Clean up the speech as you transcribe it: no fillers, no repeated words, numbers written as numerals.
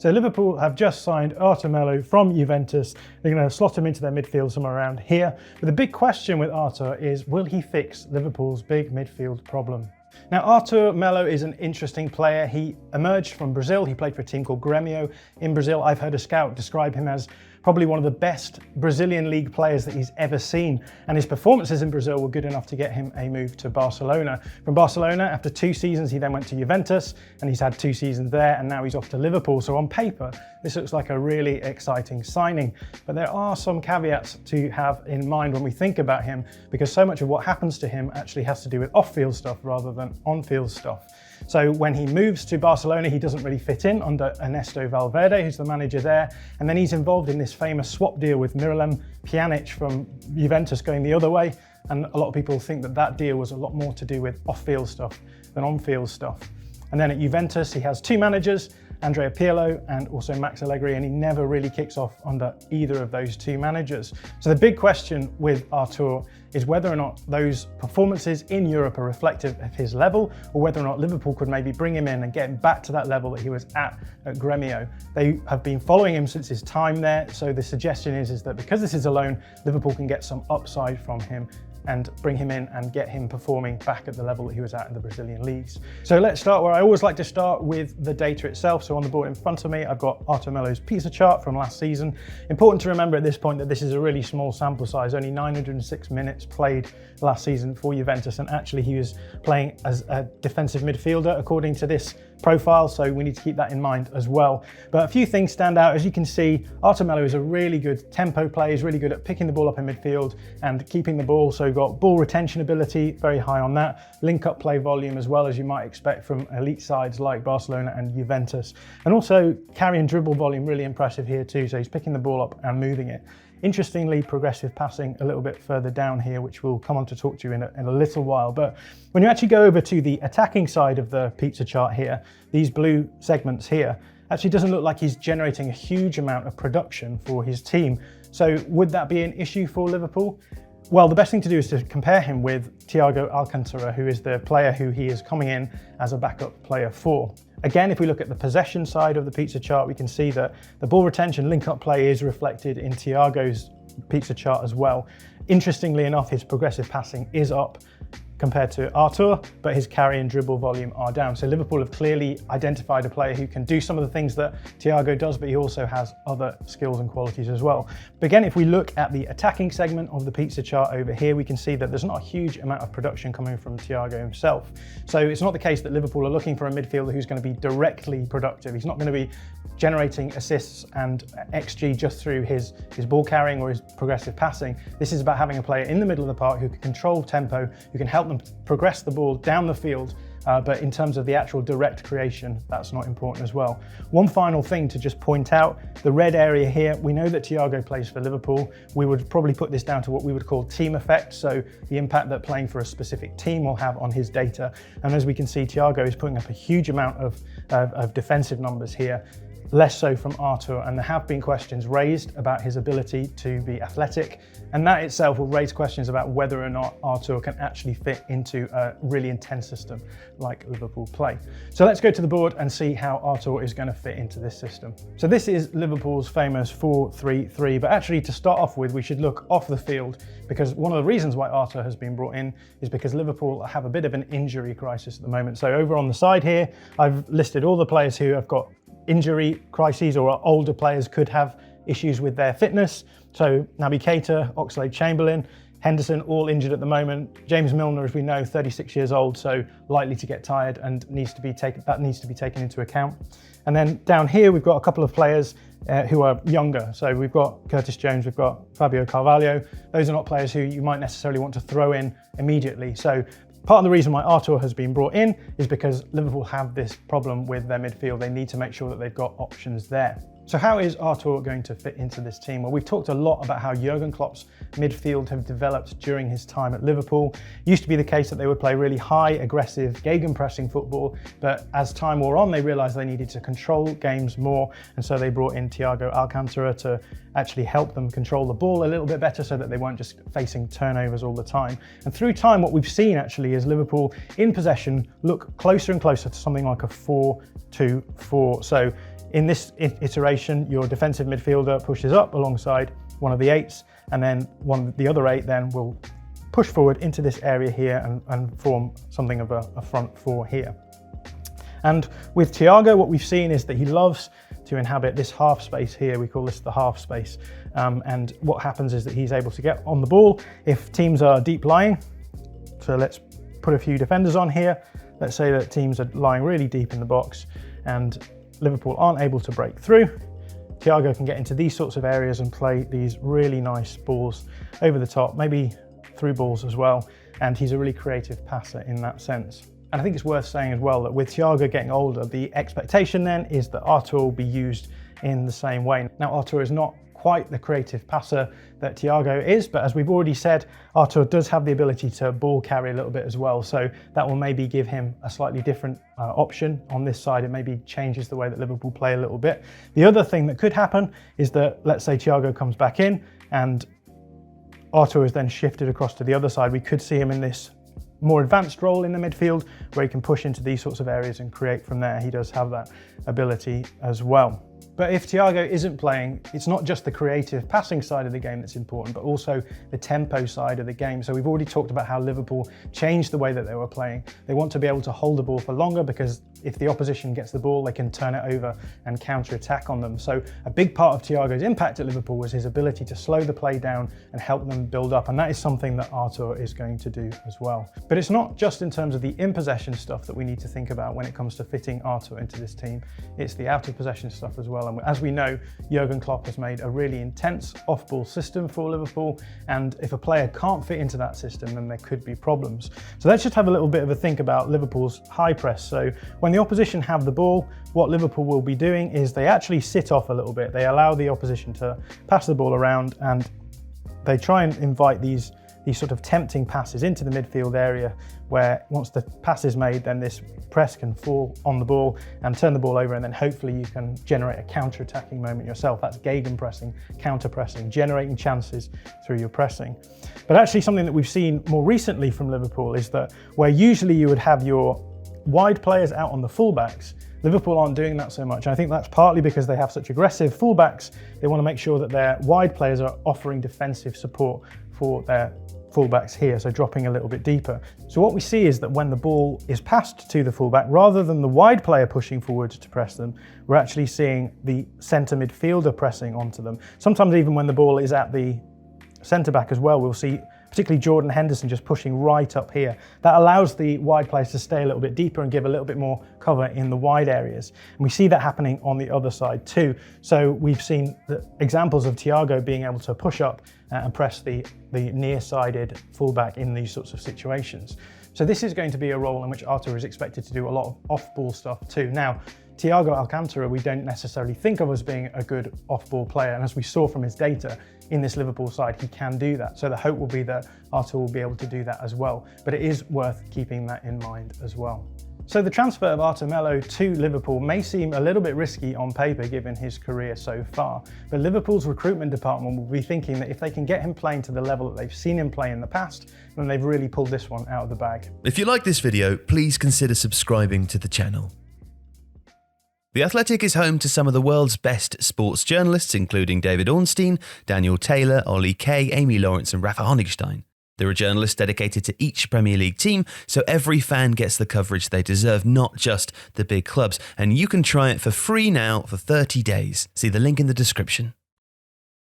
So Liverpool have just signed Arthur Melo from Juventus. They're going to slot him into their midfield somewhere around here. But the big question with Arthur is, will he fix Liverpool's big midfield problem? Now, Arthur Melo is an interesting player. He emerged from Brazil. He played for a team called Grêmio in Brazil. I've heard a scout describe him as probably one of the best Brazilian league players that he's ever seen. And his performances in Brazil were good enough to get him a move to Barcelona. From Barcelona, after 2 seasons, he then went to Juventus, and he's had 2 seasons there, and now he's off to Liverpool. So on paper, this looks like a really exciting signing. But there are some caveats to have in mind when we think about him, because so much of what happens to him actually has to do with off-field stuff rather than on-field stuff. So when he moves to Barcelona, he doesn't really fit in under Ernesto Valverde, who's the manager there. And then he's involved in this famous swap deal with Miralem Pjanic from Juventus going the other way. And a lot of people think that that deal was a lot more to do with off-field stuff than on-field stuff. And then at Juventus, he has 2 managers, Andrea Pirlo and also Max Allegri, and he never really kicks off under either of those 2 managers. So the big question with Arthur is whether or not those performances in Europe are reflective of his level, or whether or not Liverpool could maybe bring him in and get him back to that level that he was at Grêmio. They have been following him since his time there, so the suggestion is that because this is a loan, Liverpool can get some upside from him and bring him in and get him performing back at the level that he was at in the Brazilian leagues. So let's start where I always like to start, with the data itself. So on the board in front of me, I've got Arthur Melo's pizza chart from last season. Important to remember at this point that this is a really small sample size, only 906 minutes played last season for Juventus, and actually he was playing as a defensive midfielder according to this profile, so we need to keep that in mind as well. But a few things stand out. As you can see, Arthur Melo is a really good tempo player. He's really good at picking the ball up in midfield and keeping the ball, so got ball retention ability, very high on that. Link-up play volume as well, as you might expect from elite sides like Barcelona and Juventus. And also carry and dribble volume, really impressive here too, so he's picking the ball up and moving it. Interestingly, progressive passing a little bit further down here, which we'll come on to talk to you in a little while. But when you actually go over to the attacking side of the pizza chart here, these blue segments here, actually doesn't look like he's generating a huge amount of production for his team. So would that be an issue for Liverpool? Well, the best thing to do is to compare him with Thiago Alcantara, who is the player who he is coming in as a backup player for. Again, if we look at the possession side of the pizza chart, we can see that the ball retention link-up play is reflected in Thiago's pizza chart as well. Interestingly enough, his progressive passing is up compared to Arthur, but his carry and dribble volume are down. So Liverpool have clearly identified a player who can do some of the things that Thiago does, but he also has other skills and qualities as well. But again, if we look at the attacking segment of the pizza chart over here, we can see that there's not a huge amount of production coming from Thiago himself. So it's not the case that Liverpool are looking for a midfielder who's going to be directly productive. He's not going to be generating assists and XG just through his ball carrying or his progressive passing. This is about having a player in the middle of the park who can control tempo, who can help them progress the ball down the field, but in terms of the actual direct creation, that's not important as well. One final thing to just point out, the red area here, we know that Thiago plays for Liverpool. We would probably put this down to what we would call team effect, so the impact that playing for a specific team will have on his data. And as we can see, Thiago is putting up a huge amount of defensive numbers here, less so from Arthur, and there have been questions raised about his ability to be athletic, and that itself will raise questions about whether or not Arthur can actually fit into a really intense system like Liverpool play. So let's go to the board and see how Arthur is going to fit into this system. So this is Liverpool's famous 4-3-3, but actually to start off with, we should look off the field, because one of the reasons why Arthur has been brought in is because Liverpool have a bit of an injury crisis at the moment. So over on the side here, I've listed all the players who have got injury crises, or older players could have issues with their fitness. So Naby Keita, Oxlade-Chamberlain, Henderson, all injured at the moment. James Milner, as we know, 36 years old, so likely to get tired and needs to be taken into account. And then down here, we've got a couple of players who are younger. So we've got Curtis Jones, we've got Fabio Carvalho. Those are not players who you might necessarily want to throw in immediately. So part of the reason why Arthur has been brought in is because Liverpool have this problem with their midfield. They need to make sure that they've got options there. So how is Arthur going to fit into this team? Well, we've talked a lot about how Jurgen Klopp's midfield have developed during his time at Liverpool. It used to be the case that they would play really high, aggressive, gegenpressing football, but as time wore on, they realised they needed to control games more, and so they brought in Thiago Alcantara to actually help them control the ball a little bit better so that they weren't just facing turnovers all the time. And through time, what we've seen actually is Liverpool in possession look closer and closer to something like a 4-2-4. So In this iteration, your defensive midfielder pushes up alongside one of the 8s, and then the other 8 then will push forward into this area here and form something of a front 4 here. And with Thiago, what we've seen is that he loves to inhabit this half space here. We call this the half space. And what happens is that he's able to get on the ball if teams are deep lying. So let's put a few defenders on here. Let's say that teams are lying really deep in the box and Liverpool aren't able to break through. Thiago can get into these sorts of areas and play these really nice balls over the top, maybe through balls as well. And he's a really creative passer in that sense. And I think it's worth saying as well that with Thiago getting older, the expectation then is that Arthur will be used in the same way. Now, Arthur is not quite the creative passer that Thiago is, but as we've already said, Arthur does have the ability to ball carry a little bit as well. So that will maybe give him a slightly different option on this side. It maybe changes the way that Liverpool play a little bit. The other thing that could happen is that, let's say Thiago comes back in and Arthur is then shifted across to the other side. We could see him in this more advanced role in the midfield where he can push into these sorts of areas and create from there. He does have that ability as well. But if Thiago isn't playing, it's not just the creative passing side of the game that's important, but also the tempo side of the game. So we've already talked about how Liverpool changed the way that they were playing. They want to be able to hold the ball for longer because if the opposition gets the ball, they can turn it over and counter-attack on them. So a big part of Thiago's impact at Liverpool was his ability to slow the play down and help them build up. And that is something that Arthur is going to do as well. But it's not just in terms of the in-possession stuff that we need to think about when it comes to fitting Arthur into this team. It's the out-of-possession stuff as well. And as we know, Jurgen Klopp has made a really intense off-ball system for Liverpool. And if a player can't fit into that system, then there could be problems. So let's just have a little bit of a think about Liverpool's high press. So when the opposition have the ball, what Liverpool will be doing is they actually sit off a little bit. They allow the opposition to pass the ball around and they try and invite these sort of tempting passes into the midfield area where once the pass is made, then this press can fall on the ball and turn the ball over, and then hopefully you can generate a counter-attacking moment yourself. That's gegenpressing, counter-pressing, generating chances through your pressing. But actually something that we've seen more recently from Liverpool is that where usually you would have your wide players out on the fullbacks, Liverpool aren't doing that so much. And I think that's partly because they have such aggressive fullbacks. They want to make sure that their wide players are offering defensive support for their fullbacks here, so dropping a little bit deeper. So what we see is that when the ball is passed to the fullback, rather than the wide player pushing forward to press them, we're actually seeing the centre midfielder pressing onto them. Sometimes even when the ball is at the centre back as well, we'll see particularly Jordan Henderson just pushing right up here. That allows the wide players to stay a little bit deeper and give a little bit more cover in the wide areas. And we see that happening on the other side too. So we've seen the examples of Thiago being able to push up and press the near-sided fullback in these sorts of situations. So this is going to be a role in which Arthur is expected to do a lot of off-ball stuff too. Now, Thiago Alcantara, we don't necessarily think of as being a good off-ball player. And as we saw from his data in this Liverpool side, he can do that. So the hope will be that Arthur will be able to do that as well. But it is worth keeping that in mind as well. So the transfer of Arthur Melo to Liverpool may seem a little bit risky on paper given his career so far, but Liverpool's recruitment department will be thinking that if they can get him playing to the level that they've seen him play in the past, then they've really pulled this one out of the bag. If you like this video, please consider subscribing to the channel. The Athletic is home to some of the world's best sports journalists, including David Ornstein, Daniel Taylor, Ollie Kay, Amy Lawrence and Rafa Honigstein. There are journalists dedicated to each Premier League team, so every fan gets the coverage they deserve, not just the big clubs. And you can try it for free now for 30 days. See the link in the description.